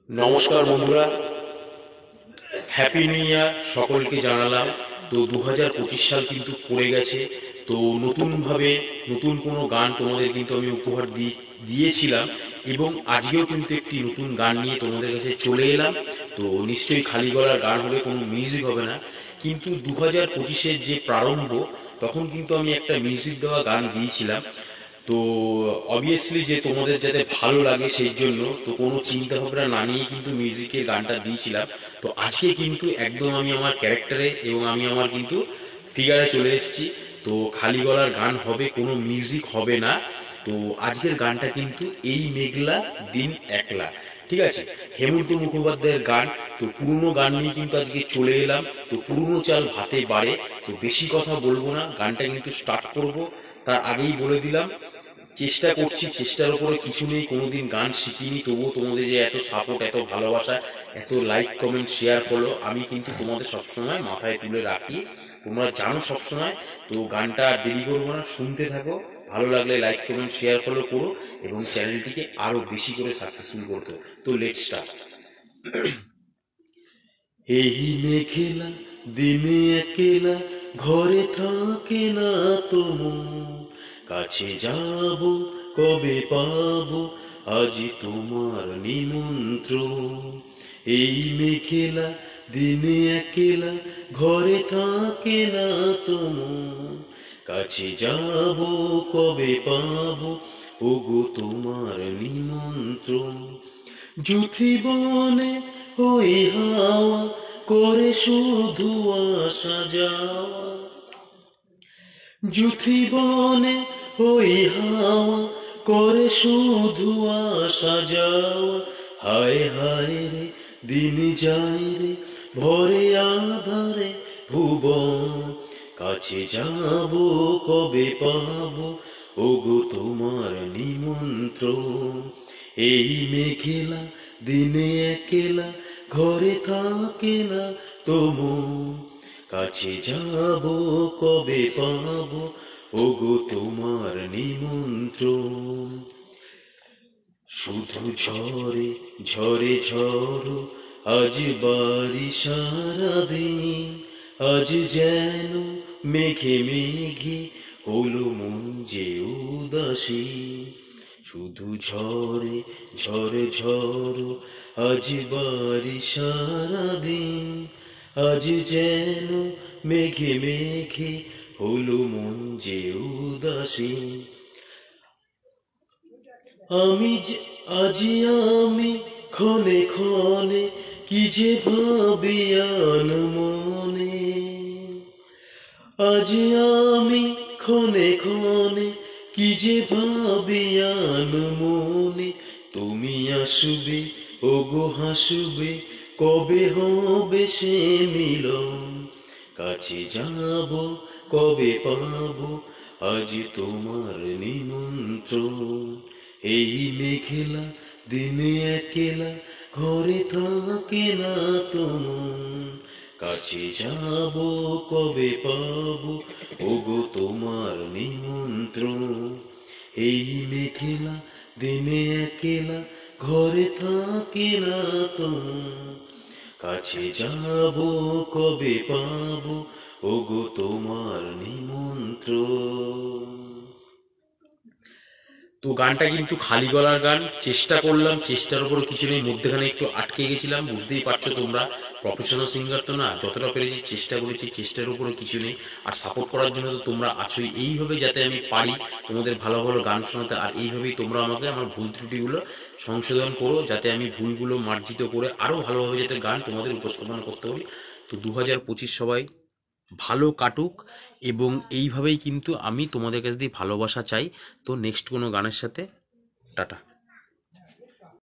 নমস্কার বন্ধুরা, happy new year সকলকে জানালাম। তো 2025 সাল কিন্তু পড়ে গেছে। তো নতুনভাবে নতুন কোনো গান তোমাদের কিন্তু আমি উপহার দিয়েছিলাম, এবং আজকেও কিন্তু একটি নতুন গান নিয়ে তোমাদের কাছে চলে এলাম। তো নিশ্চয়ই খালি গলার গান হবে, কোনো মিউজিক হবে না। কিন্তু 2025-এর যে প্রারম্ভ, তখন কিন্তু আমি একটা মিউজিক দেওয়া গান দিয়েছিলাম। তো অবভিয়াসলি যে তোমাদের যাতে ভালো লাগে সেই জন্য তো কোনো চিন্তা ভাবনা না নিয়ে কিন্তু মিউজিকের গানটা দিয়েছিলাম। তো আজকে কিন্তু একদম আমি আমার ক্যারেক্টারে এবং আমি আমার কিন্তু ফিগারে চলে এসেছি। তো খালি গলার গান হবে, কোনো মিউজিক হবে না। তো আজকের গানটা কিন্তু এই মেঘলা দিন একলা, ঠিক আছে, হেমন্ত মুখোপাধ্যায়ের গান। তো পুরনো গান নিয়ে কিন্তু আজকে চলে এলাম। তো পুরনো চাল ভাতে বাড়ে। তো বেশি কথা বলবো না, গানটা কিন্তু স্টার্ট করব। তার আগেই বলে দিলাম, চেষ্টা করছি, চেষ্টার উপরে কিছু নেই, কোনোদিন গান শিখিনি, তবুও তোমাদের যে এত সাপোর্ট, এত ভালোবাসা, এত লাইক কমেন্ট শেয়ার করলো, আমি কিন্তু তোমাদের সবসময় মাথায় তুলে রাখি, তোমরা জানো সবসময়। তো গানটা আর দেরি করবো না, শুনতে থাকো। ভালো লাগলে লাইক কমেন্ট শেয়ার ফলো করো, এবং চ্যানেলটিকে আরো বেশি করে সাকসেসফুল করতে। তো লেটস স্টার্ট। এই মেঘেলা দিনে একলা, ঘরে থাকে না তো মন, কাছে যাব কবে পাবো আজ তোমার নিমন্ত্রণ। এই মেঘেলা দিনে একলা, ঘরে থাকে না তো মন, কাছে যাব কবে পাবো ওগো তোমার নিমন্ত্রণ। জুথি বনে ওই হাওয়া করে শুধু আসা যাওয়া, জুথি বনে ওই হাওয়া করে শুধু আসা যাওয়া। হায় হায় রে দিন যায় রে ভরে আধারে ভুবন, কাছে যাব কবে পাবো ওগো তোমার নিমন্ত্রণ। এই মেঘেলা দিনে একলা, ঘরে থাকে না তো মন, কাছে যাব কবে পাবো ওগো তোমার নিমন্ত্রণ। শুধু ঝরে ঝরে ঝড়ো আজ বাড়ি সারাদিন, আজ যেন মেঘে মেঘে হলো মন যে উদাসী। শুধু ঝরে ঝরে ঝড়ো আজ বাড়ি সারাদিন, আজ যেন মেঘে মেঘে হলো মন যে উদাসী। আমি যে আজি আমি ক্ষণে ক্ষণে কি যে ভাবি মনে, আজ আমি ক্ষণে ক্ষণে কি যে ভাবি মনে। তুমি আসবে ওগো হাসবে, কবে হবে সে মিলন, কাছে যাব কবে পাবো আজ তোমার নিমন্ত্রণ। এই মেঘেলা দিনে একলা, ঘরে থাকে না তো মন, কাছে যাব কবে পাবো ওগো তোমার নিমন্ত্রণ। এই মেঘেলা দিনে একলা, ঘরে থাকে না তো মন, কাছে যাব কবে পাবো ওগো তোমার নিমন্ত্রণ। তো গানটা কিন্তু খালি গলার গান, চেষ্টা করলাম, চেষ্টার উপরে কিছু নেই, মধ্যেখানে একটু আটকে গেছিলাম, বুঝতেই পারছো তোমরা, প্রফেশনাল সিঙ্গার তো না, যতটা পেরেছি চেষ্টা করেছি, চেষ্টার উপরে কিছু নেই। আর সাপোর্ট করার জন্য তো তোমরা আছোই, এইভাবে যাতে আমি পারি তোমাদের ভালো ভালো গান শোনাতে, আর এইভাবেই তোমরা আমাকে আমার ভুল ত্রুটিগুলো সংশোধন করো, যাতে আমি ভুলগুলো মার্জিত করে আরো ভালোভাবে যাতে গান তোমাদের উপস্থাপনা করতে পারি। তো 2025 সবাই ভালো কাটুক, এবং এইভাবেই কিন্তু আমি তোমাদের কাছ দিয়ে ভালোবাসা চাই। তো নেক্সট কোনো গানের সাথে টাটা।